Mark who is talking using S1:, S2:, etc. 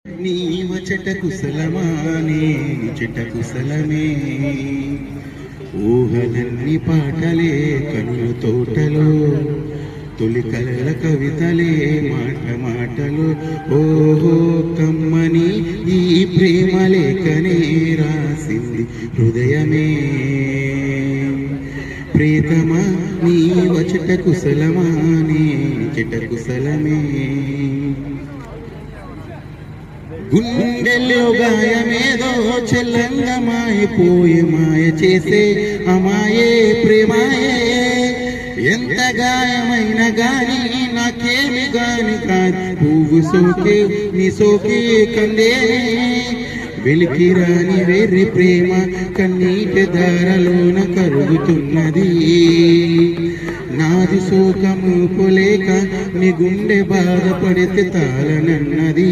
S1: నీవచట కుశలమానే నిచట కుశలమే ఊహలన్నీ పాటలే కనుల తోటలో తొలి కలల కవితలే మాట మాటలు ఓహో కమ్మని ఈ ప్రేమ లేఖనే రాసింది హృదయమే ప్రియతమా నీవచట కుశలమానే నిచట కుశలమే గుండెల్లో గాయమేదో చెల్లంగా మాయపోయే మాయ చేసే అమాయే ప్రేమాయే ఎంత గాయమైన గాని నాకేమి గాని కాదు పువ్వు సోకే నీ సోకే కందే వెలికిరాని వెర్రి ప్రేమ కన్నీటి దారలోన కరుగుతున్నది నాది శోకము పొలేక నీ గుండె బాధపడితే తాళనన్నది